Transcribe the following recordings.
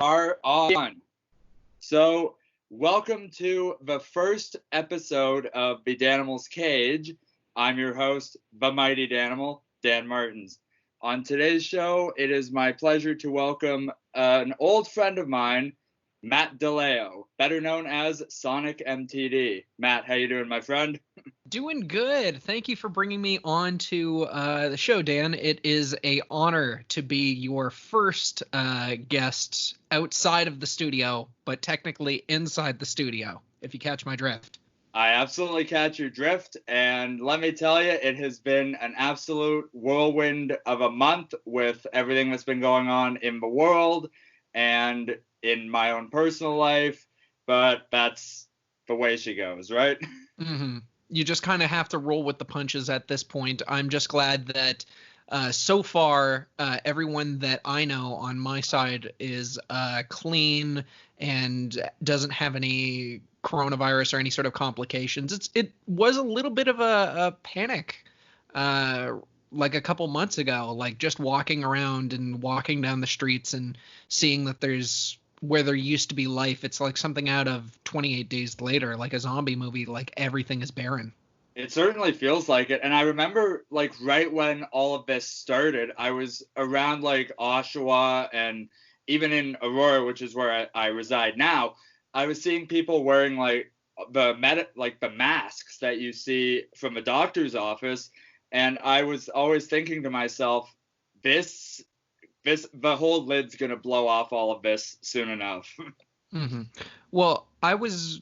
are on. So, welcome to the first episode of the Danimals Cage. I'm your host, the Mighty Danimal, Dan Martins. On today's show, it is my pleasure to welcome an old friend of mine, Matt DeLeo, better known as SonicMTD. Matt, how you doing, my friend? Doing good. Thank you for bringing me on to the show, Dan. It is an honor to be your first guest outside of the studio, but technically inside the studio, if you catch my drift. I absolutely catch your drift, and let me tell you, it has been an absolute whirlwind of a month with everything that's been going on in the world and in my own personal life, but that's the way she goes, right? Mm-hmm. You just kind of have to roll with the punches at this point. I'm just glad that so far everyone that I know on my side is clean and doesn't have any coronavirus or any sort of complications. It was a little bit of a panic like a couple months ago, like just walking around and walking down the streets and seeing that there's where there used to be life. It's like something out of 28 Days Later, like a zombie movie, like everything is barren. It certainly feels like it. And I remember, like, right when all of this started, I was around, like, Oshawa and even in Aurora, which is where I reside now. I was seeing people wearing, like, the masks that you see from a doctor's office. And I was always thinking to myself, the whole lid's going to blow off all of this soon enough. Mm-hmm. Well, I was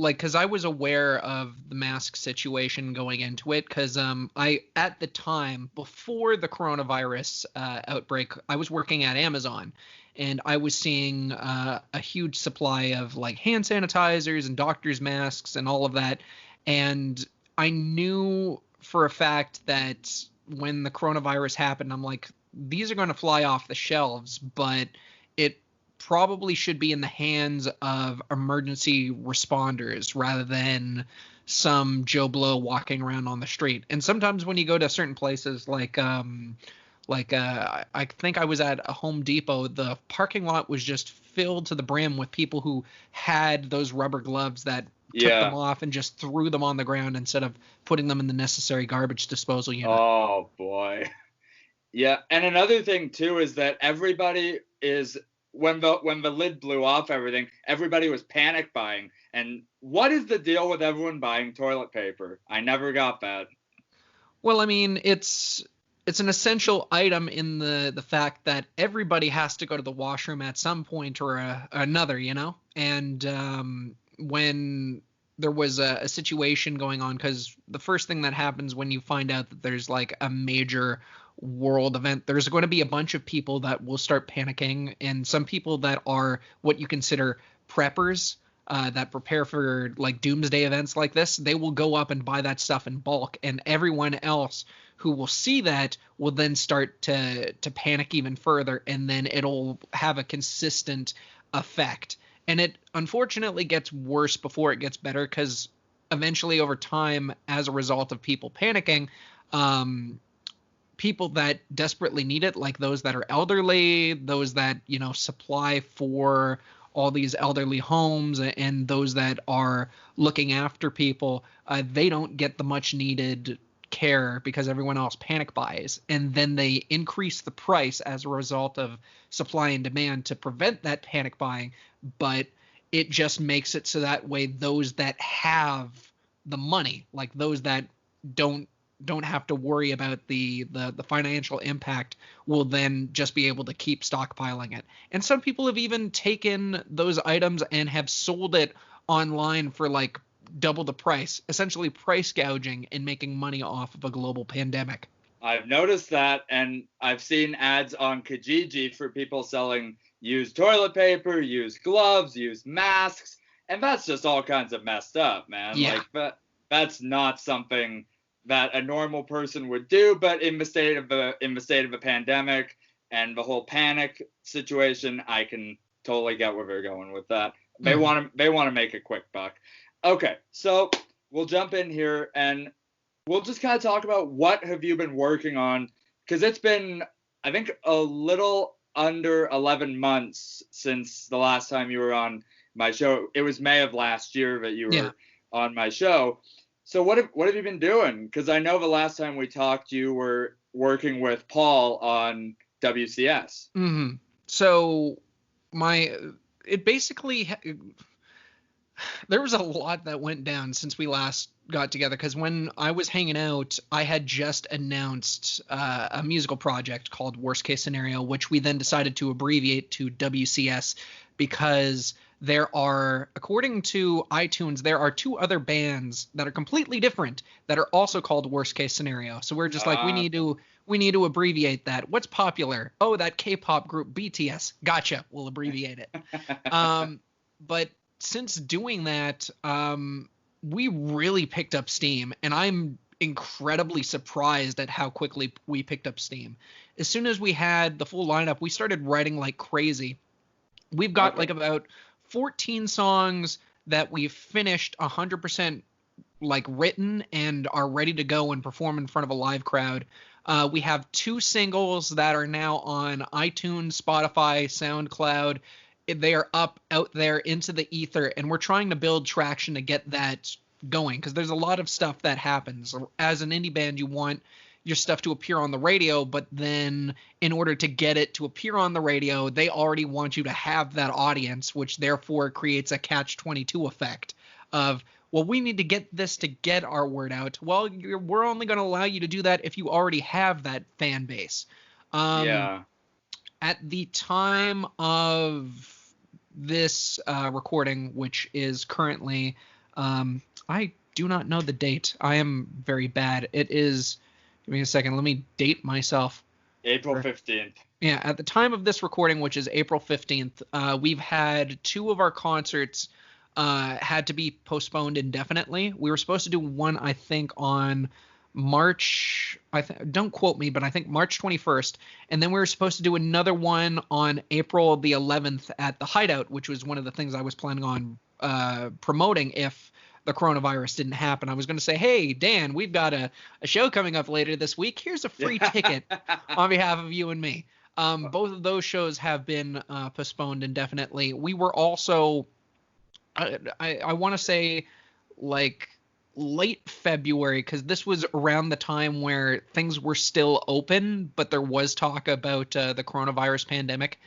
because I was aware of the mask situation going into it, because I at the time before the coronavirus outbreak, I was working at Amazon, and I was seeing a huge supply of like hand sanitizers and doctors' masks and all of that, and I knew for a fact that when the coronavirus happened, I'm like, these are going to fly off the shelves, but it probably should be in the hands of emergency responders rather than some Joe Blow walking around on the street. And sometimes when you go to certain places I think I was at a Home Depot, the parking lot was just filled to the brim with people who had those rubber gloves that took them off and just threw them on the ground instead of putting them in the necessary garbage disposal unit. Oh boy. Yeah, and another thing too is that everybody is when the lid blew off everything, everybody was panic buying. And what is the deal with everyone buying toilet paper? I never got that. Well, I mean, it's an essential item in the fact that everybody has to go to the washroom at some point or another, you know? And when there was a situation going on, because the first thing that happens when you find out that there's like a major world event, there's going to be a bunch of people that will start panicking, and some people that are what you consider preppers, that prepare for like doomsday events like this, they will go up and buy that stuff in bulk, and everyone else who will see that will then start to panic even further, and then it'll have a consistent effect. And it unfortunately gets worse before it gets better, because eventually over time, as a result of people panicking, people that desperately need it, like those that are elderly, those that, you know, supply for all these elderly homes, and those that are looking after people, they don't get the much needed care because everyone else panic buys, and then they increase the price as a result of supply and demand to prevent that panic buying. But it just makes it so that way those that have the money, like those that don't have to worry about the financial impact, will then just be able to keep stockpiling it. And some people have even taken those items and have sold it online for like double the price, essentially price gouging and making money off of a global pandemic. I've noticed that, and I've seen ads on Kijiji for people selling used toilet paper, used gloves, used masks, and that's just all kinds of messed up, man. Yeah. Like, but that's not something that a normal person would do. But in the state of a pandemic and the whole panic situation, I can totally get where they're going with that. They want to make a quick buck. Okay, so we'll jump in here and we'll just kind of talk about what have you been working on, because it's been, I think, a little under 11 months since the last time you were on my show. It was May of last year that you were on my show. So what have you been doing? Because I know the last time we talked, you were working with Paul on WCS. Mm-hmm. So it basically, there was a lot that went down since we last got together, because when I was hanging out, I had just announced a musical project called Worst Case Scenario, which we then decided to abbreviate to WCS, because there are, according to iTunes, there are two other bands that are completely different that are also called Worst Case Scenario. So we're just like, we need to abbreviate that. What's popular? Oh, that K-pop group BTS. Gotcha. We'll abbreviate it. But since doing that, we really picked up steam, and I'm incredibly surprised at how quickly we picked up steam. As soon as we had the full lineup, we started writing like crazy. We've got like about 14 songs that we've finished 100% like written and are ready to go and perform in front of a live crowd. We have 2 singles that are now on iTunes, Spotify, SoundCloud. They are up out there into the ether, and we're trying to build traction to get that going, because there's a lot of stuff that happens. As an indie band, you want your stuff to appear on the radio, but then in order to get it to appear on the radio, they already want you to have that audience, which therefore creates a catch-22 effect of, well, we need to get this to get our word out. Well, we're only going to allow you to do that if you already have that fan base. At the time of this recording, which is currently, I do not know the date. I am very bad. It is, give me a second, let me date myself. April 15th. Yeah, at the time of this recording, which is April 15th, we've had 2 of our concerts had to be postponed indefinitely. We were supposed to do one, I think, on March, don't quote me, but I think March 21st. And then we were supposed to do another one on April the 11th at the Hideout, which was one of the things I was planning on promoting if the coronavirus didn't happen. I was going to say, hey, Dan, we've got a show coming up later this week. Here's a free ticket on behalf of you and me. Both of those shows have been postponed indefinitely. We were also, I want to say, like late February, because this was around the time where things were still open, but there was talk about the coronavirus pandemic.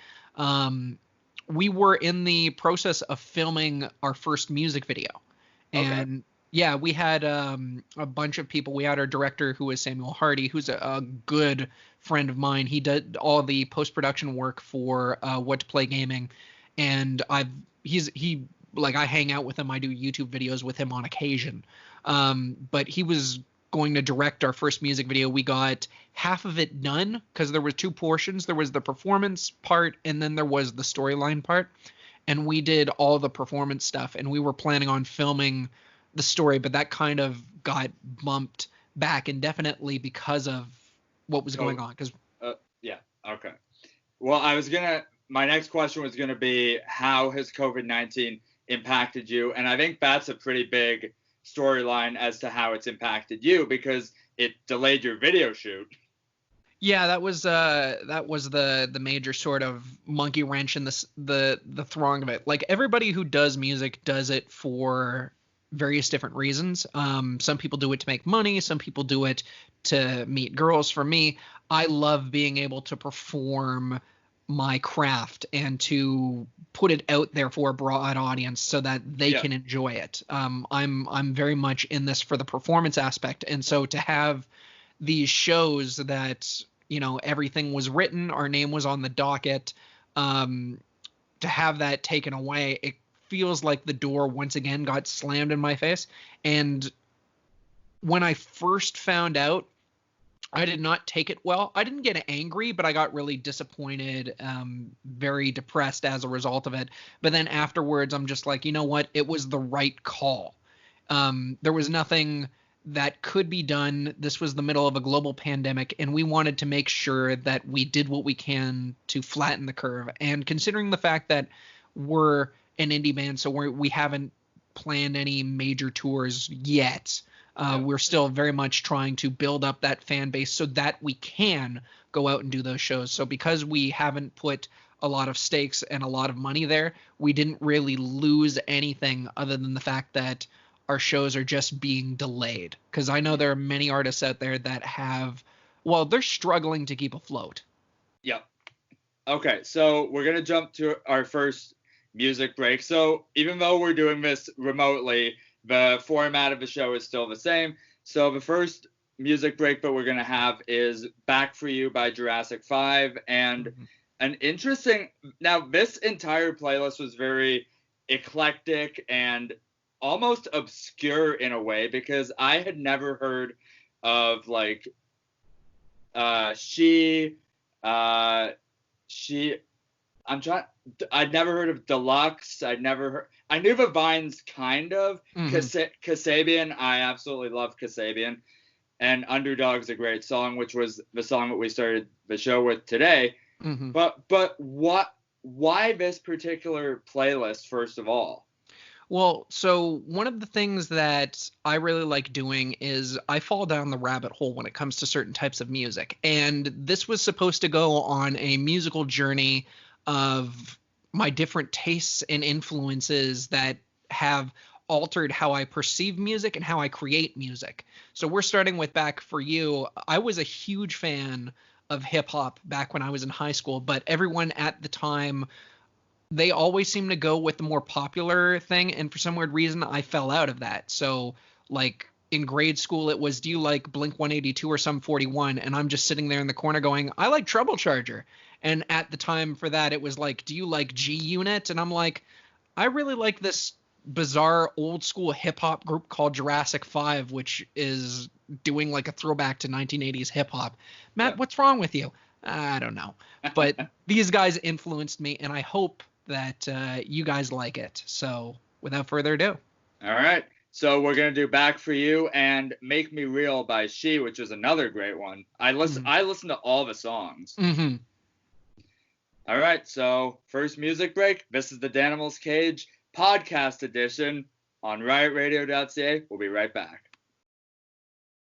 We were in the process of filming our first music video. And yeah, we had a bunch of people. We had our director, who is Samuel Hardy, who's a good friend of mine. He did all the post-production work for What to Play Gaming, and I hang out with him. I do YouTube videos with him on occasion. But he was going to direct our first music video. We got half of it done because there were 2 portions. There was the performance part, and then there was the storyline part. And we did all the performance stuff, and we were planning on filming the story, but that kind of got bumped back indefinitely because of what was going on. Okay. Well, my next question was gonna be, how has COVID-19 impacted you? And I think that's a pretty big storyline as to how it's impacted you, because it delayed your video shoot. Yeah, that was the major sort of monkey wrench in the throng of it. Like, everybody who does music does it for various different reasons. Some people do it to make money. Some people do it to meet girls. For me, I love being able to perform my craft and to put it out there for a broad audience so that they can enjoy it. I'm very much in this for the performance aspect, and so to have these shows that, everything was written, our name was on the docket, to have that taken away, it feels like the door once again got slammed in my face. And when I first found out, I did not take it well. I didn't get angry, but I got really disappointed, very depressed as a result of it. But then afterwards, I'm just like, you know what? It was the right call. There was nothing that could be done. This was the middle of a global pandemic, and we wanted to make sure that we did what we can to flatten the curve. And considering the fact that we're an indie band, so we haven't planned any major tours yet, We're still very much trying to build up that fan base so that we can go out and do those shows. So because we haven't put a lot of stakes and a lot of money there, we didn't really lose anything other than the fact that our shows are just being delayed. Because I know there are many artists out there that they're struggling to keep afloat. Yep. Okay, so we're going to jump to our first music break. So even though we're doing this remotely, the format of the show is still the same. So the first music break that we're going to have is Back for You by Jurassic 5. And an interesting, now this entire playlist was very eclectic and almost obscure in a way, because I had never heard of like I'd never heard of Deluxe. I knew the Vines kind of. Kasabian, I absolutely love Kasabian. And Underdog's a great song, which was the song that we started the show with today. But why this particular playlist, first of all? Well, so one of the things that I really like doing is I fall down the rabbit hole when it comes to certain types of music. And this was supposed to go on a musical journey of my different tastes and influences that have altered how I perceive music and how I create music. So we're starting with Back for You. I was a huge fan of hip hop back when I was in high school, but everyone at the time, they always seem to go with the more popular thing, and for some weird reason I fell out of that. So like in grade school it was, do you like Blink 182 or Sum 41? And I'm just sitting there in the corner going, I like Trouble Charger. And at the time for that it was like, do you like G Unit? And I'm like, I really like this bizarre old school hip hop group called Jurassic 5, which is doing like a throwback to 1980s hip hop. Matt, what's wrong with you? I don't know. But these guys influenced me, and I hope that you guys like it. So without further ado. All right. So we're going to do Back for You and Make Me Real by She, which is another great one. I listen to all the songs. All right. So first music break. This is the Danimals Cage podcast edition on riotradio.ca. We'll be right back.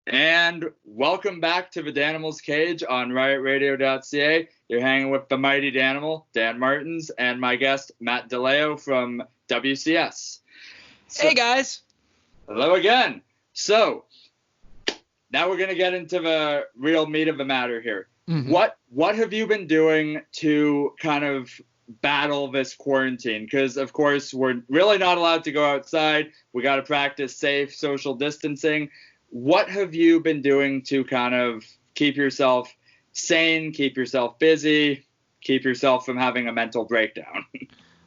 And welcome back to the Danimals Cage on riotradio.ca. You're hanging with the mighty Danimal, Dan Martins, and my guest, Matt DeLeo from WCS. Hey, guys. Hello again. So now we're going to get into the real meat of the matter here. What have you been doing to kind of battle this quarantine? Because, of course, we're really not allowed to go outside. We got to practice safe social distancing. What have you been doing to kind of keep yourself sane, keep yourself busy, keep yourself from having a mental breakdown?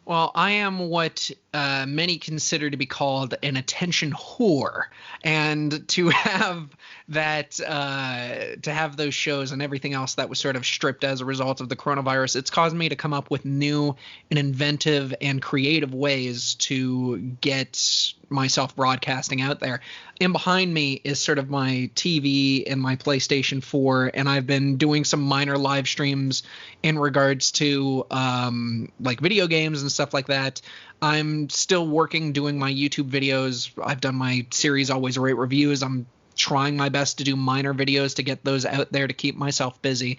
Well, I am what many consider to be called an attention whore, and to have that, to have those shows and everything else that was sort of stripped as a result of the coronavirus, it's caused me to come up with new and inventive and creative ways to get myself broadcasting out there. And behind me is sort of my TV and my PlayStation 4, and I've been doing some minor live streams in regards to like video games and stuff like that. I'm still working doing my YouTube videos. I've done my series Always Rate Reviews. I'm trying my best to do minor videos to get those out there to keep myself busy.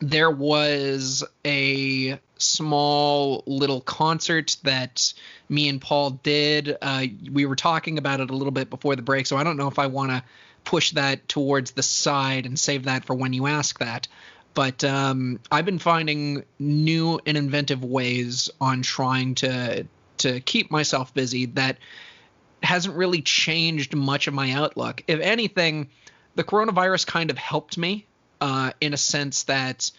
There was a small little concert that me and Paul did. We were talking about it a little bit before the break, so I don't know if I want to push that towards the side and save that for when you ask that. But I've been finding new and inventive ways on trying to keep myself busy that hasn't really changed much of my outlook. If anything, the coronavirus kind of helped me in a sense that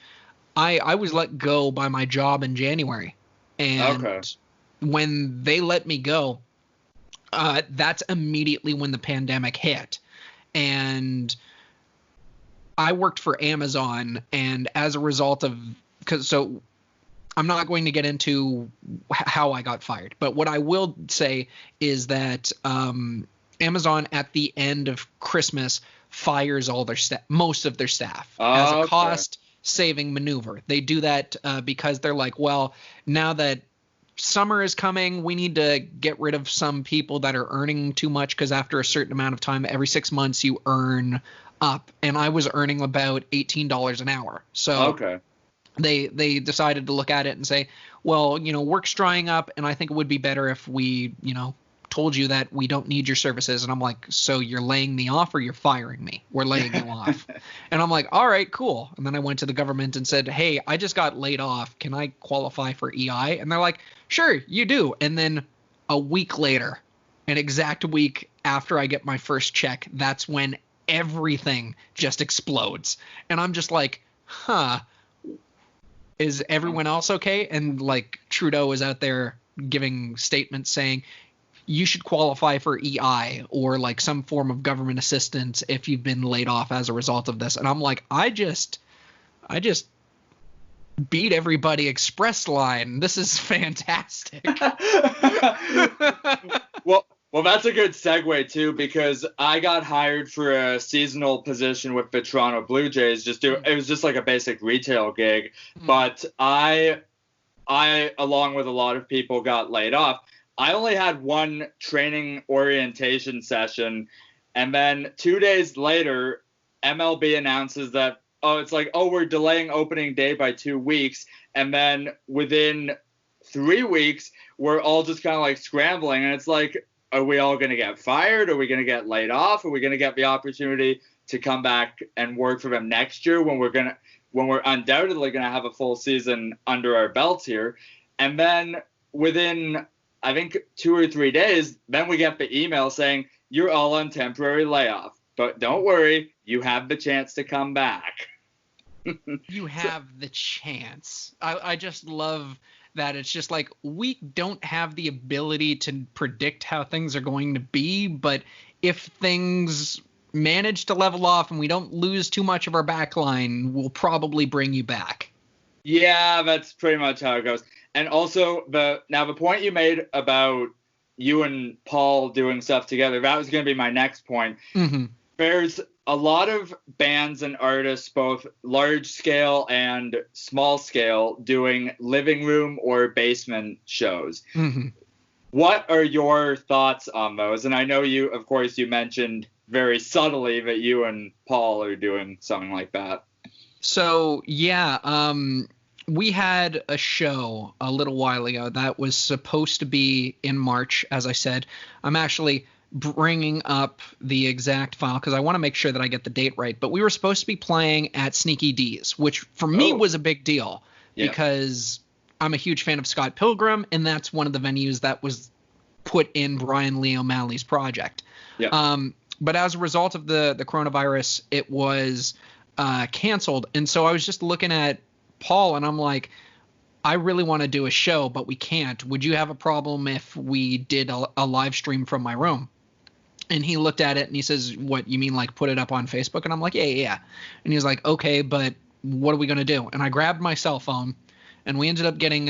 I was let go by my job in January. And when they let me go, that's immediately when the pandemic hit. And I worked for Amazon, and as a result of – so I'm not going to get into how I got fired, but what I will say is that Amazon at the end of Christmas fires all their most of their staff as a cost-saving maneuver. They do that because they're like, well, now that summer is coming. We need to get rid of some people that are earning too much, because after a certain amount of time, every 6 months, you earn up. And I was earning about $18 an hour. So Okay. they decided to look at it and say, well, work's drying up, and I think it would be better if we, told you that we don't need your services. And I'm like, so you're laying me off or you're firing me? We're laying you off. And I'm like, all right, cool. And then I went to the government and said, hey, I just got laid off. Can I qualify for EI? And they're like, sure, you do. And then a week later, an exact week after I get my first check, that's when everything just explodes. And I'm just like, is everyone else okay? And like Trudeau is out there giving statements saying you should qualify for EI or like some form of government assistance if you've been laid off as a result of this. And I'm like, I just beat everybody express line. This is fantastic. Well, that's a good segue too, because I got hired for a seasonal position with the Toronto Blue Jays. It was just like a basic retail gig, but I along with a lot of people got laid off. I only had one training orientation session, and then 2 days later, MLB announces that, we're delaying opening day by 2 weeks, and then within 3 weeks, we're all just kind of like scrambling, and it's like, are we all going to get fired? Are we going to get laid off? Are we going to get the opportunity to come back and work for them next year when we're undoubtedly going to have a full season under our belts here? And then within, I think, 2 or 3 days, then we get the email saying you're all on temporary layoff, but don't worry, you have the chance to come back. You have the chance. I just love that. It's just like, we don't have the ability to predict how things are going to be, but if things manage to level off and we don't lose too much of our backline, we'll probably bring you back. Yeah, that's pretty much how it goes. And also, the point you made about you and Paul doing stuff together, that was going to be my next point. Mm-hmm. There's a lot of bands and artists, both large scale and small scale, doing living room or basement shows. Mm-hmm. What are your thoughts on those? And I know you mentioned very subtly that you and Paul are doing something like that. So, yeah, we had a show a little while ago that was supposed to be in March, as I said. I'm actually bringing up the exact file because I want to make sure that I get the date right. But we were supposed to be playing at Sneaky D's, which for me was a big deal because I'm a huge fan of Scott Pilgrim, and that's one of the venues that was put in Brian Lee O'Malley's project. Yeah. But as a result of the coronavirus, it was canceled. And so I was just looking at Paul, and I'm like, I really want to do a show, but we can't. Would you have a problem if we did a live stream from my room? And he looked at it and he says, what, you mean like put it up on Facebook? And I'm like, yeah. And he was like, okay, but what are we going to do? And I grabbed my cell phone, and we ended up getting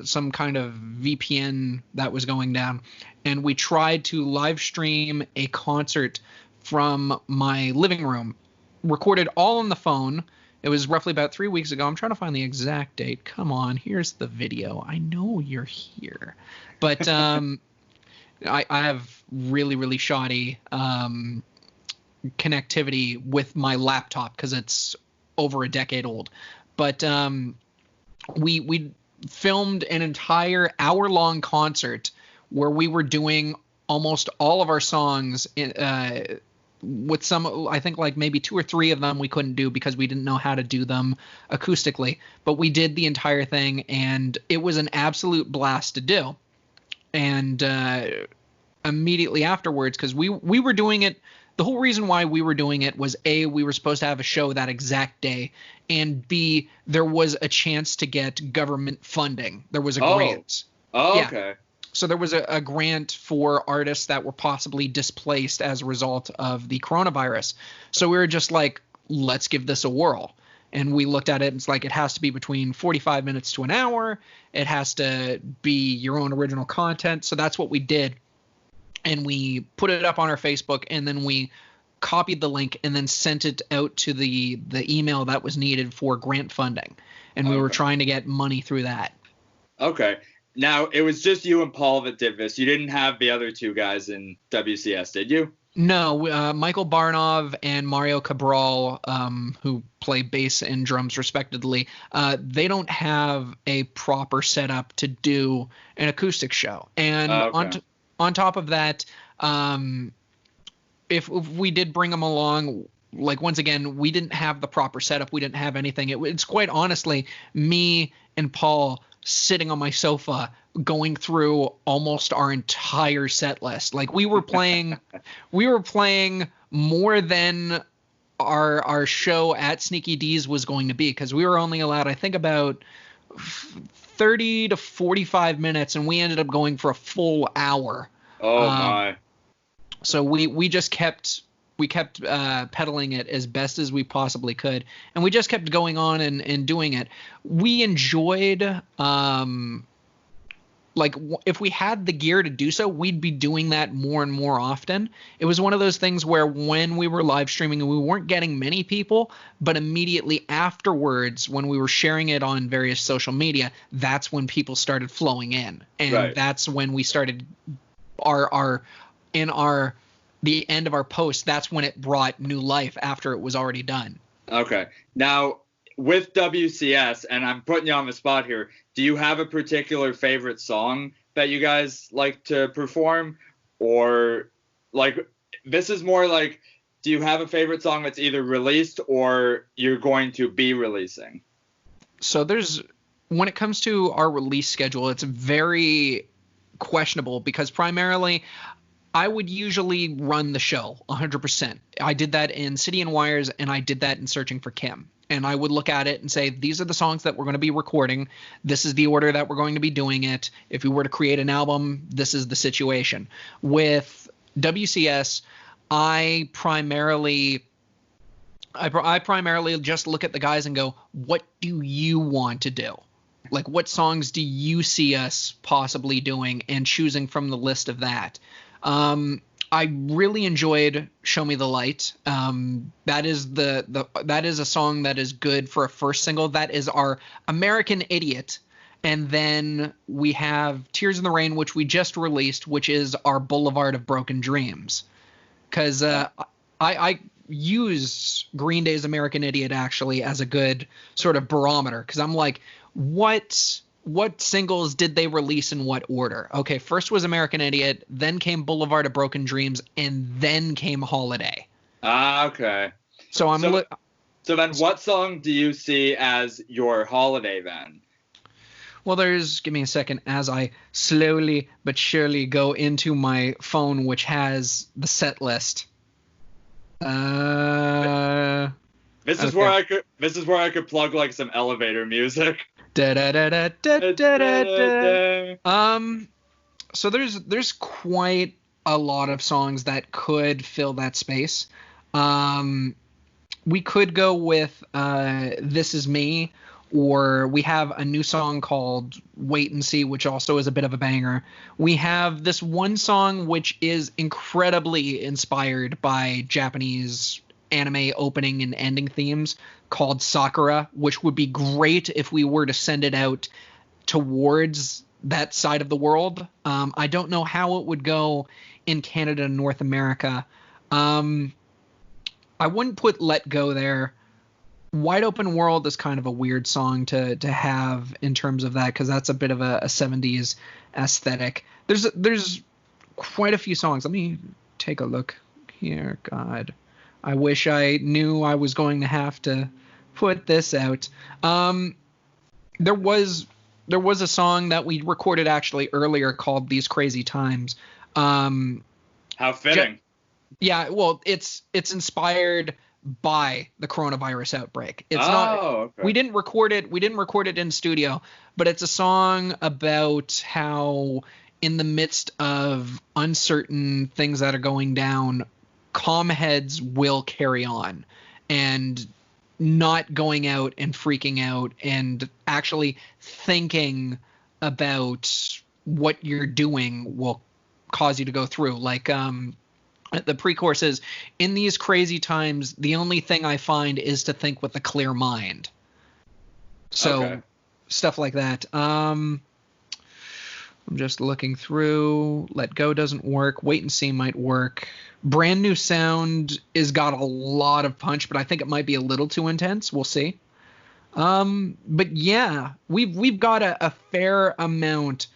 some kind of VPN that was going down. And we tried to live stream a concert from my living room, recorded all on the phone. It was roughly about 3 weeks ago. I'm trying to find the exact date. Come on, here's the video. I know you're here. But I have really, really shoddy connectivity with my laptop because it's over a decade old. But we filmed an entire hour-long concert where we were doing almost all of our songs with some, I think like maybe 2 or 3 of them we couldn't do because we didn't know how to do them acoustically. But we did the entire thing, and it was an absolute blast to do. And immediately afterwards, because we were doing it, the whole reason why we were doing it was A, we were supposed to have a show that exact day, and B, there was a chance to get government funding. There was a grant. Oh, yeah. Okay. So there was a grant for artists that were possibly displaced as a result of the coronavirus. So we were just like, let's give this a whirl. And we looked at it, and it's like, it has to be between 45 minutes to an hour. It has to be your own original content. So that's what we did. And we put it up on our Facebook, and then we copied the link and then sent it out to the email that was needed for grant funding. And we were trying to get money through that. Okay. Now, it was just you and Paul that did this. You didn't have the other two guys in WCS, did you? No, Michael Barnov and Mario Cabral, who play bass and drums respectively, they don't have a proper setup to do an acoustic show. And Okay. on top of that, if we did bring them along, like once again, we didn't have the proper setup. We didn't have anything. It's quite honestly me and Paul sitting on my sofa going through almost our entire set list. Like we were playing more than our show at Sneaky D's was going to be, because we were only allowed, I think, about 30 to 45 minutes, and we ended up going for a full hour. Oh my. So we just kept pedaling it as best as we possibly could, and we just kept going on and doing it. We enjoyed like if we had the gear to do so, we'd be doing that more and more often. It was one of those things where when we were live streaming and we weren't getting many people, but immediately afterwards when we were sharing it on various social media, that's when people started flowing in, and Right. that's when we started the end of our post. That's when it brought new life after it was already done. Okay. Now, with WCS, and I'm putting you on the spot here, do you have a particular favorite song that you guys like to perform? Or, like, this is more like, do you have a favorite song that's either released or you're going to be releasing? So when it comes to our release schedule, it's very questionable, because primarily I would usually run the show 100%. I did that in City and Wires, and I did that in Searching for Kim. And I would look at it and say, these are the songs that we're going to be recording. This is the order that we're going to be doing it. If we were to create an album, this is the situation. With WCS, I primarily just look at the guys and go, what do you want to do? Like, what songs do you see us possibly doing, and choosing from the list of that. I really enjoyed Show Me the Light. That is that is a song that is good for a first single. That is our American Idiot. And then we have Tears in the Rain, which we just released, which is our Boulevard of Broken Dreams. Because I use Green Day's American Idiot actually as a good sort of barometer, because I'm like, what singles did they release in what order? Okay, first was American Idiot, then came Boulevard of Broken Dreams, and then came Holiday. Okay. So So then what song do you see as your Holiday then? Well, give me a second as I slowly but surely go into my phone, which has the set list. This is where I could plug like some elevator music. Da, da, da, da, da, da, da. So there's quite a lot of songs that could fill that space. We could go with This Is Me, or we have a new song called Wait and See, which also is a bit of a banger. We have this one song which is incredibly inspired by Japanese anime opening and ending themes, called Sakura, which would be great if we were to send it out towards that side of the world. I don't know how it would go in Canada and North America. I wouldn't put Let Go there. Wide Open World is kind of a weird song to have in terms of that, because that's a bit of a 70s aesthetic. There's quite a few songs. Let me take a look here. God, I wish I knew I was going to have to put this out. There was a song that we recorded actually earlier called These Crazy Times. How fitting. Yeah, well, it's inspired by the coronavirus outbreak. It's okay. We didn't record it in studio, but it's a song about how in the midst of uncertain things that are going down, calm heads will carry on, and not going out and freaking out and actually thinking about what you're doing will cause you to go through. Like the pre-chorus is, in these crazy times, the only thing I find is to think with a clear mind. So stuff like that. I'm just looking through. Let Go doesn't work. Wait and See might work. Brand New Sound is got a lot of punch, but I think it might be a little too intense. We'll see. But yeah, we've got a fair amount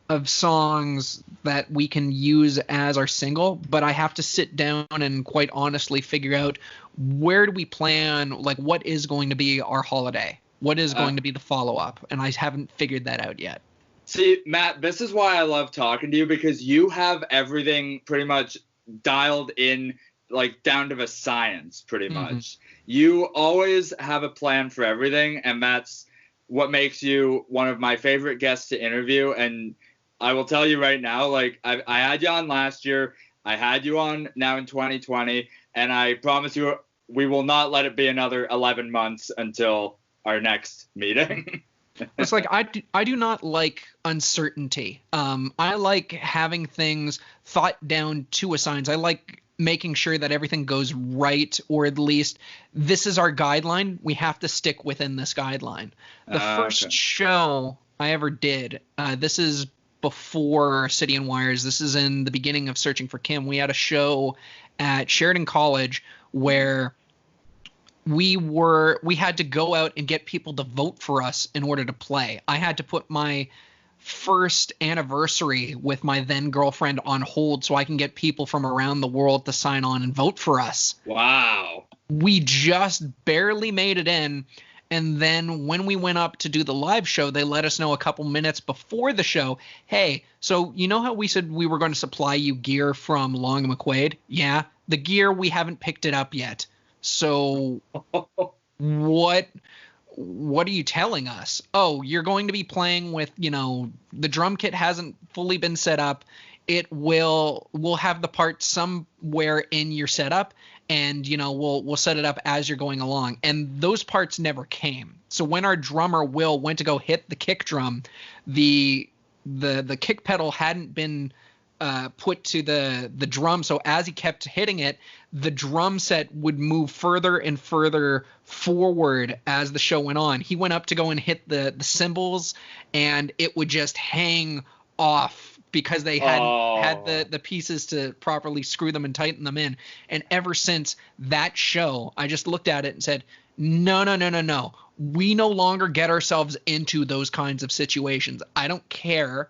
of songs that we can use as our single, but I have to sit down and quite honestly figure out where do we plan, like what is going to be our holiday? What is going to be the follow-up? And I haven't figured that out yet. See, Matt, this is why I love talking to you, because you have everything pretty much dialed in, like down to the science, pretty much. You always have a plan for everything, and that's what makes you one of my favorite guests to interview. And I will tell you right now, like I had you on last year, I had you on now in 2020, and I promise you we will not let it be another 11 months until our next meeting. It's like I do not like uncertainty. I like having things thought down to a science. I like making sure that everything goes right, or at least this is our guideline. We have to stick within this guideline. The first show I ever did, this is before City and Wires. This is in the beginning of Searching for Kim. We had a show at Sheridan College where we had to go out and get people to vote for us in order to play. I had to put my first anniversary with my then girlfriend on hold so I can get people from around the world to sign on and vote for us. Wow. We just barely made it in. And then when we went up to do the live show, they let us know a couple minutes before the show, hey, so you know how we said we were going to supply you gear from Long and McQuaid? Yeah, the gear, we haven't picked it up yet. So what are you telling us? Oh, you're going to be playing with, the drum kit hasn't fully been set up. We'll have the part somewhere in your setup, and we'll set it up as you're going along. And those parts never came. So when our drummer Will went to go hit the kick drum, the kick pedal hadn't been put to the drum. So as he kept hitting it, the drum set would move further and further forward as the show went on. He went up to go and hit the cymbals, and it would just hang off because they hadn't had the pieces to properly screw them and tighten them in. And ever since that show, I just looked at it and said, no. We no longer get ourselves into those kinds of situations. I don't care.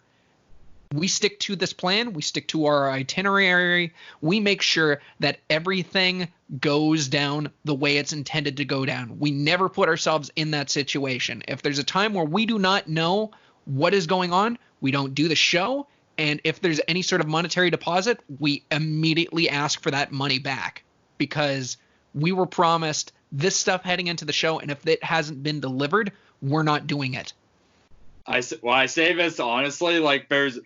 We stick to this plan. We stick to our itinerary. We make sure that everything goes down the way it's intended to go down. We never put ourselves in that situation. If there's a time where we do not know what is going on, we don't do the show. And if there's any sort of monetary deposit, we immediately ask for that money back, because we were promised this stuff heading into the show. And if it hasn't been delivered, we're not doing it. I say this honestly, like there's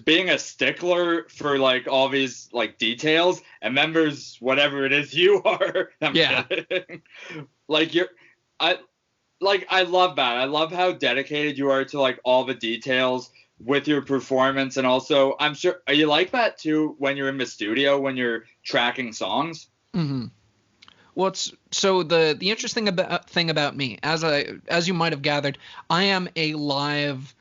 being a stickler for like all these like details, and then there's whatever it is you are. I'm kidding. I love that. I love how dedicated you are to like all the details with your performance, and also I'm sure, are you like that too when you're in the studio when you're tracking songs? Mm-hmm. Well, the interesting thing about me, as you might have gathered, I am a live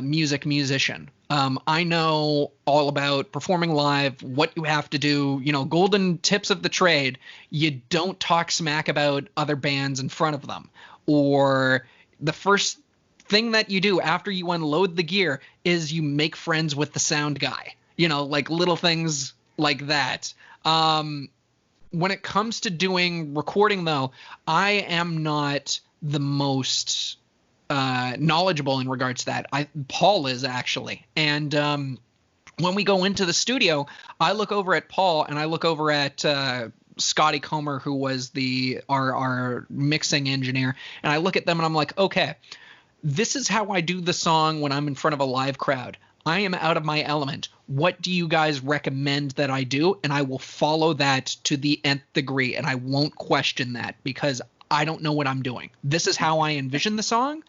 musician. I know all about performing live, what you have to do, golden tips of the trade. You don't talk smack about other bands in front of them, or the first thing that you do after you unload the gear is you make friends with the sound guy, like little things like that. When it comes to doing recording, though, I am not the most knowledgeable in regards to that. Paul is, actually. And when we go into the studio, I look over at Paul and I look over at Scotty Comer, who was our mixing engineer, and I look at them and I'm like, okay, this is how I do the song when I'm in front of a live crowd. I am out of my element. What do you guys recommend that I do? And I will follow that to the nth degree, and I won't question that because I don't know what I'm doing. This is how I envision the song,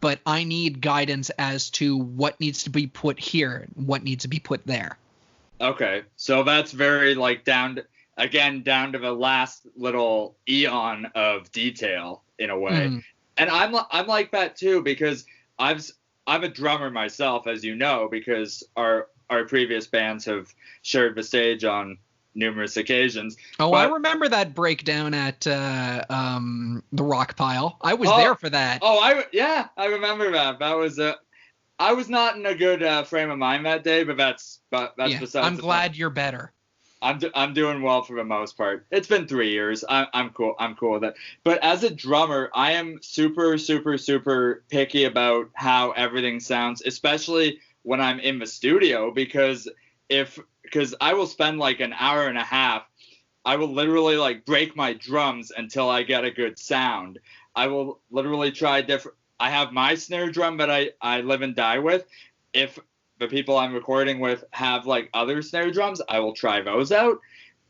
but I need guidance as to what needs to be put here, what needs to be put there. Okay, so that's very like down to the last little eon of detail in a way. And I'm like that too, because I'm a drummer myself, as you know, because our previous bands have shared the stage on numerous occasions. Oh, I But remember that breakdown at the Rock Pile. I was oh, there for that. yeah, I remember that. That was I was not in a good frame of mind that day, but that's Yeah, besides I'm the point. glad you're better. I'm doing well for the most part. It's been 3 years. I'm cool. I'm cool with it. But as a drummer, I am super, super, super picky about how everything sounds, especially when I'm in the studio, because I will spend like an hour and a half. I will literally like break my drums until I get a good sound. I will literally try different. I have my snare drum that I live and die with. If the people I'm recording with have like other snare drums, I will try those out.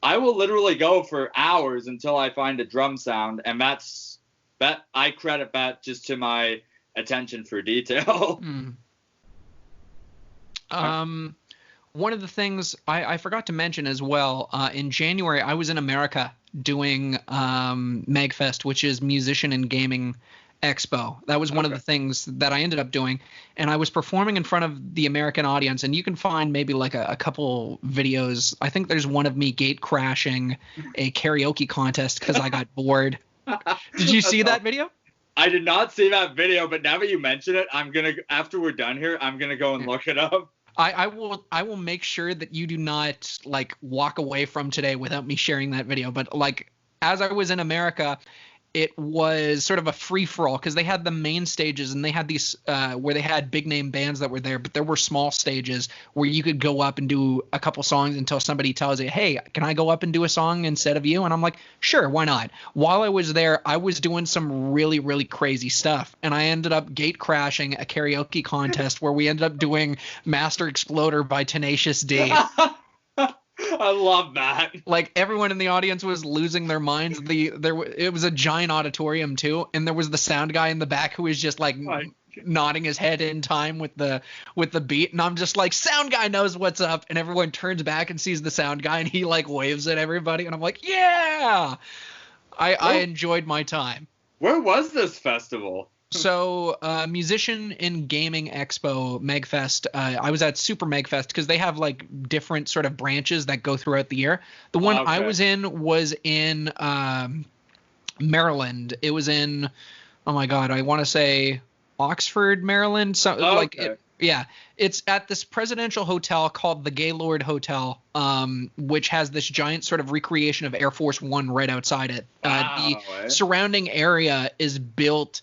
I will literally go for hours until I find a drum sound, and that I credit that just to my attention for detail. One of the things I forgot to mention as well, in January, I was in America doing MagFest, which is Musician and Gaming Expo. That was one of the things that I ended up doing. And I was performing in front of the American audience. And you can find maybe like a couple videos. I think there's one of me gate crashing a karaoke contest because I got bored. Did you see that video? I did not see that video, but now that you mention it, after we're done here, I'm gonna go and look it up. I will make sure that you do not like walk away from today without me sharing that video. But like as I was in America, it was sort of a free for all because they had the main stages and they had these where they had big name bands that were there, but there were small stages where you could go up and do a couple songs until somebody tells you, hey, can I go up and do a song instead of you? And I'm like, sure, why not? While I was there, I was doing some really, really crazy stuff. And I ended up gate crashing a karaoke contest where we ended up doing Master Exploder by Tenacious D. I love that. Like everyone in the audience was losing their minds. It was a giant auditorium too, and there was the sound guy in the back who was just like nodding his head in time with the beat, and I'm just like, sound guy knows what's up, and everyone turns back and sees the sound guy, and he like waves at everybody, and I'm like, yeah, I enjoyed my time. Where was this festival? So, Musician in Gaming Expo, MagFest, I was at Super MagFest because they have like different sort of branches that go throughout the year. The one I was in Maryland. It was in, oh my God, I want to say Oxford, Maryland. So it's at this presidential hotel called the Gaylord Hotel, which has this giant sort of recreation of Air Force One right outside it. The surrounding area is built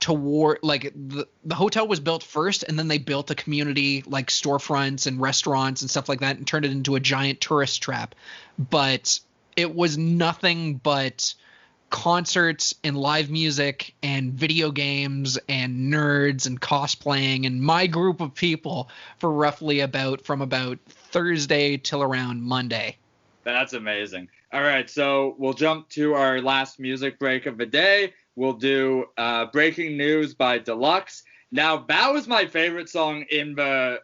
toward like the hotel was built first, and then they built a community like storefronts and restaurants and stuff like that and turned it into a giant tourist trap. But it was nothing but concerts and live music and video games and nerds and cosplaying and my group of people for roughly from about Thursday till around Monday. That's amazing. All right, so we'll jump to our last music break of the day. We'll do Breaking News by Deluxe. Now, that was my favorite song in the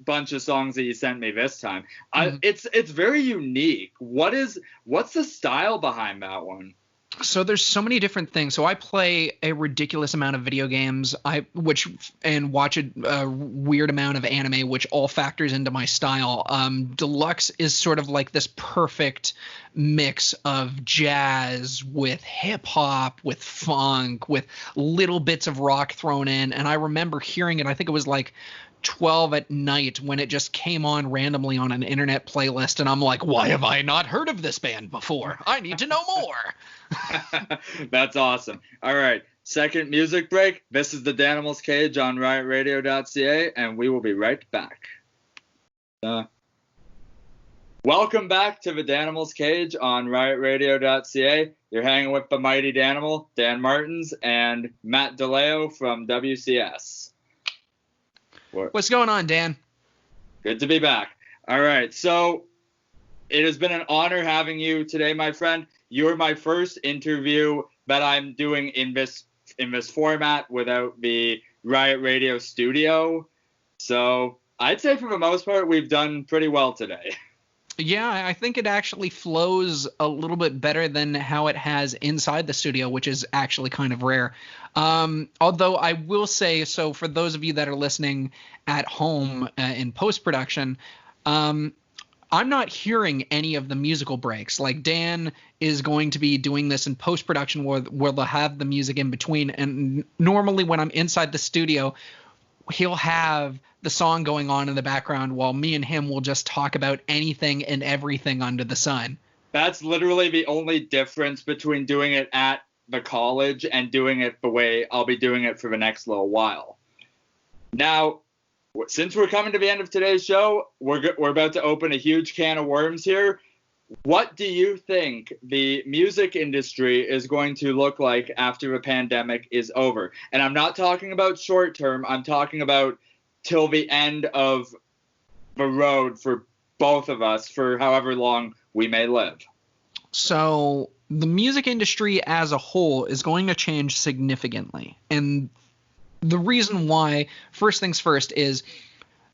bunch of songs that you sent me this time. It's very unique. What's the style behind that one? So there's so many different things. So I play a ridiculous amount of video games, and watch a weird amount of anime, which all factors into my style. Deluxe is sort of like this perfect mix of jazz with hip hop, with funk, with little bits of rock thrown in. And I remember hearing it. I think it was like 12 at night when it just came on randomly on an internet playlist, and I'm like, why have I not heard of this band before? I need to know more. That's awesome. All right, second music break. This is the Danimals Cage on riotradio.ca, and we will be right back. Welcome back to the Danimals Cage on riotradio.ca. You're hanging with the mighty Danimal, Dan Martins, and Matt DeLeo from WCS. What's going on, Dan? Good to be back. All right, so it has been an honor having you today, my friend. You're my first interview that I'm doing in this format without the Riot Radio studio. So I'd say for the most part, we've done pretty well today. Yeah, I think it actually flows a little bit better than how it has inside the studio, which is actually kind of rare. Although I will say, so for those of you that are listening at home in post-production, I'm not hearing any of the musical breaks. Like Dan is going to be doing this in post-production where they'll have the music in between. And normally when I'm inside the studio, he'll have the song going on in the background while me and him will just talk about anything and everything under the sun. That's literally the only difference between doing it at the college and doing it the way I'll be doing it for the next little while. Now, since we're coming to the end of today's show, we're about to open a huge can of worms here. What do you think the music industry is going to look like after the pandemic is over? And I'm not talking about short term. I'm talking about till the end of the road for both of us for however long we may live. So the music industry as a whole is going to change significantly. And the reason why, first things first, is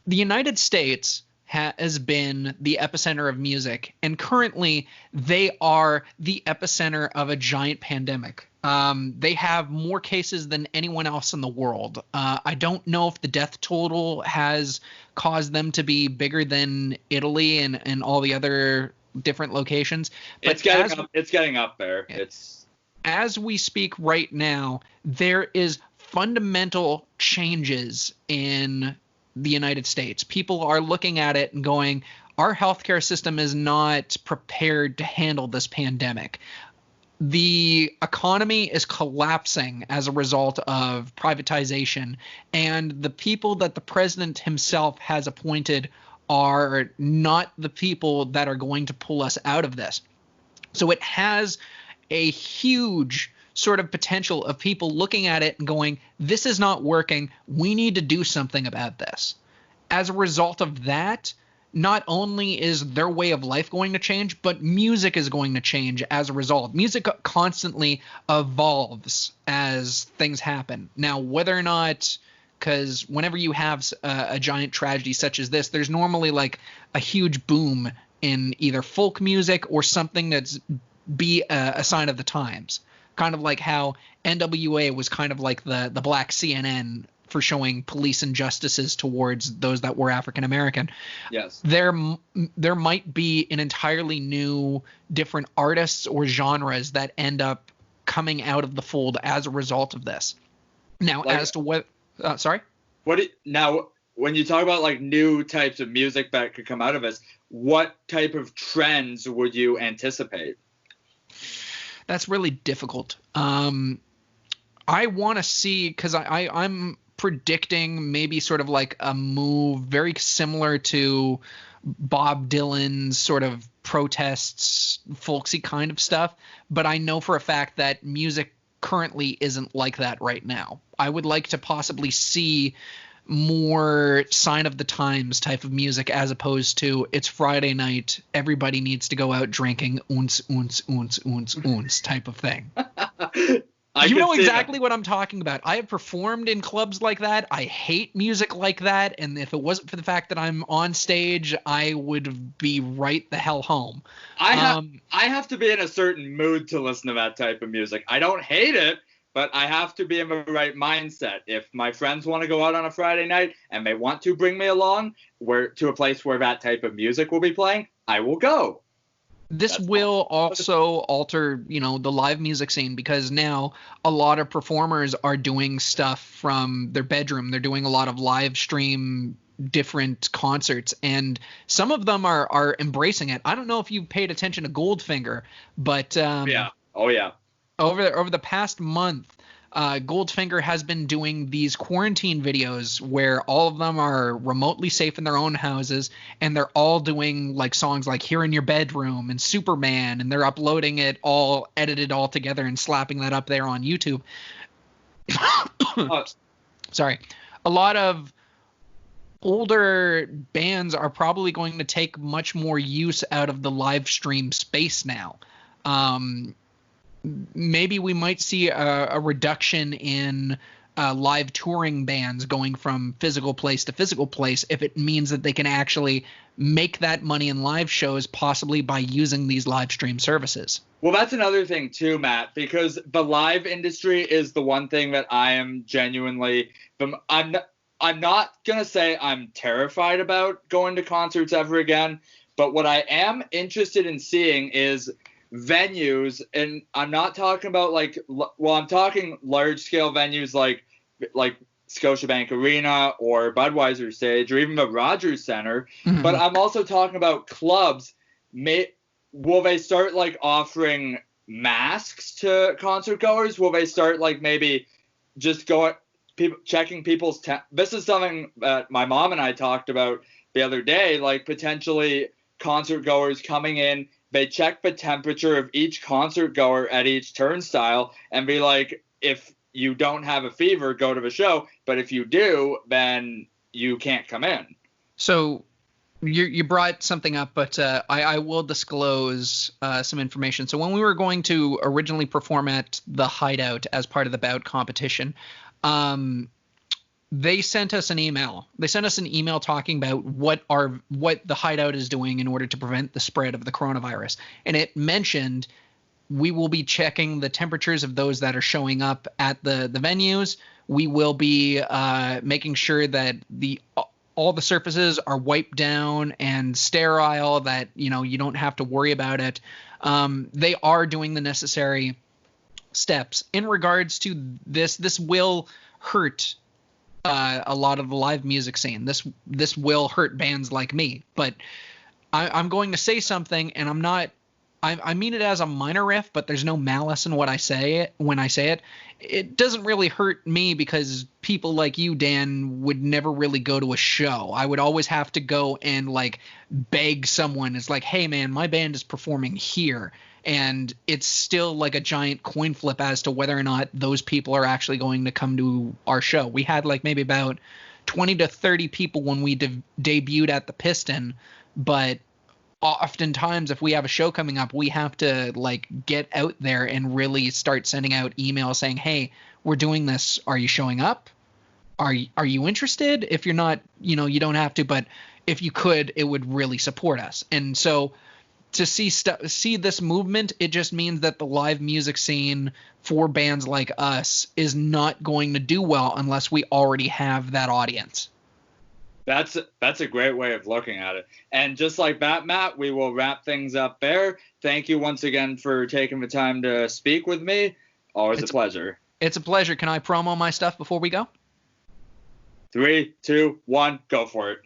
the United States has been the epicenter of music, and currently they are the epicenter of a giant pandemic. They have more cases than anyone else in the world. I don't know if the death total has caused them to be bigger than Italy and all the other different locations. But it's getting up there. Yeah. As we speak right now, there is fundamental changes in the United States. People are looking at it and going, our healthcare system is not prepared to handle this pandemic. The economy is collapsing as a result of privatization, and the people that the president himself has appointed are not the people that are going to pull us out of this. So it has a huge sort of potential of people looking at it and going, this is not working. We need to do something about this. As a result of that, not only is their way of life going to change, but music is going to change as a result. Music constantly evolves as things happen. Now, whether or not, because whenever you have a giant tragedy such as this, there's normally like a huge boom in either folk music or something that's a sign of the times. Kind of like how NWA was kind of like the black CNN for showing police injustices towards those that were African American. Yes. There might be an entirely new, different artists or genres that end up coming out of the fold as a result of this. Now, like, as to what, sorry? Now, when you talk about like new types of music that could come out of this, what type of trends would you anticipate? That's really difficult. I want to see, because I'm predicting maybe sort of like a move very similar to Bob Dylan's sort of protests, folksy kind of stuff. But I know for a fact that music currently isn't like that right now. I would like to possibly see more sign of the times type of music as opposed to it's Friday night, everybody needs to go out drinking, type of thing. You know exactly what I'm talking about. I have performed in clubs like that. I hate music like that, and if it wasn't for the fact that I'm on stage, I would be right the hell home. I have to be in a certain mood to listen to that type of music. I don't hate it, but I have to be in the right mindset. If my friends want to go out on a Friday night and they want to bring me along to a place where that type of music will be playing, I will go. This will also alter, the live music scene, because now a lot of performers are doing stuff from their bedroom. They're doing a lot of live stream different concerts, and some of them are embracing it. I don't know if you paid attention to Goldfinger, but yeah. Oh yeah. Over the past month, Goldfinger has been doing these quarantine videos where all of them are remotely safe in their own houses, and they're all doing like songs like Here in Your Bedroom and Superman, and they're uploading it all edited all together and slapping that up there on YouTube. Sorry. A lot of older bands are probably going to take much more use out of the live stream space now. Maybe we might see a reduction in live touring bands going from physical place to physical place if it means that they can actually make that money in live shows, possibly by using these live stream services. Well, that's another thing too, Matt, because the live industry is the one thing that I am genuinely I'm not going to say I'm terrified about going to concerts ever again, but what I am interested in seeing is venues, and I'm not talking about I'm talking large scale venues like Scotiabank Arena or Budweiser Stage or even the Rogers Center, Mm-hmm. but I'm also talking about clubs. Will they start offering masks to concert goers? Will they start maybe just checking people's this is something that my mom and I talked about the other day, potentially concert goers coming in, they check the temperature of each concert goer at each turnstile and be like, if you don't have a fever, go to the show, but if you do, then you can't come in. So you brought something up, but I will disclose some information. So when we were going to originally perform at the Hideout as part of the bout competition, they sent us an email. They sent us an email talking about what the Hideout is doing in order to prevent the spread of the coronavirus. And it mentioned we will be checking the temperatures of those that are showing up at the venues. We will be making sure that all the surfaces are wiped down and sterile, that you don't have to worry about it. They are doing the necessary steps. In regards to this will hurt a lot of the live music scene. This will hurt bands like me. But I'm going to say something, and I'm not. I mean it as a minor riff, but there's no malice in what I say when I say it. It doesn't really hurt me because people like you, Dan, would never really go to a show. I would always have to go and beg someone. It's like, hey man, my band is performing here. And it's still a giant coin flip as to whether or not those people are actually going to come to our show. We had maybe about 20 to 30 people when we debuted at the Piston, but oftentimes if we have a show coming up, we have to get out there and really start sending out emails saying, hey, we're doing this. Are you showing up? Are you interested? If you're not, you don't have to, but if you could, it would really support us. And so to see this movement, it just means that the live music scene for bands like us is not going to do well unless we already have that audience. That's a great way of looking at it. And just like that, Matt, we will wrap things up there. Thank you once again for taking the time to speak with me. Always a pleasure. It's a pleasure. Can I promo my stuff before we go? 3, 2, 1, go for it.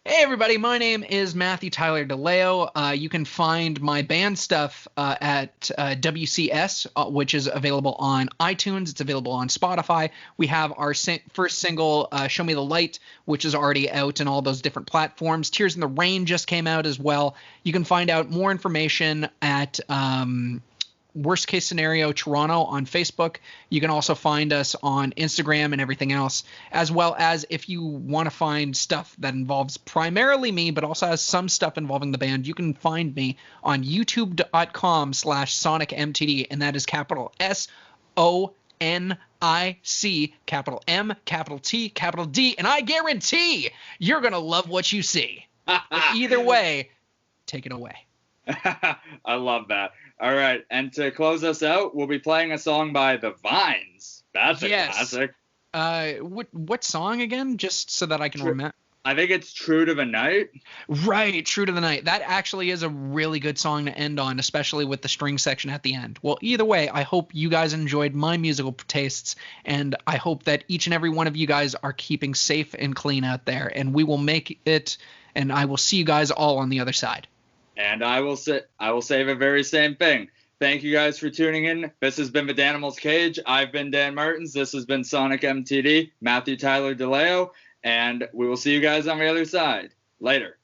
Hey everybody, my name is Matthew Tyler DeLeo. You can find my band stuff at WCS, which is available on iTunes. It's available on Spotify. We have our first single, Show Me the Light, which is already out in all those different platforms. Tears in the Rain just came out as well. You can find out more information at Worst Case Scenario Toronto on Facebook. You can also find us on Instagram and everything else, as well as if you want to find stuff that involves primarily me, but also has some stuff involving the band, you can find me on youtube.com/SonicMTD, and that is capital SONIC, capital M, capital T, capital D, and I guarantee you're going to love what you see. Either way, take it away. I love that. All right, and to close us out, we'll be playing a song by The Vines. That's a classic. What song again? Just so that I can remember. I think it's True to the Night. Right, True to the Night. That actually is a really good song to end on, especially with the string section at the end. Well, either way, I hope you guys enjoyed my musical tastes, and I hope that each and every one of you guys are keeping safe and clean out there, and we will make it, and I will see you guys all on the other side. And I will say the very same thing. Thank you guys for tuning in. This has been the Danimals Cage. I've been Dan Martins. This has been SonicMTD, Matthew Tyler DeLeo, and we will see you guys on the other side. Later.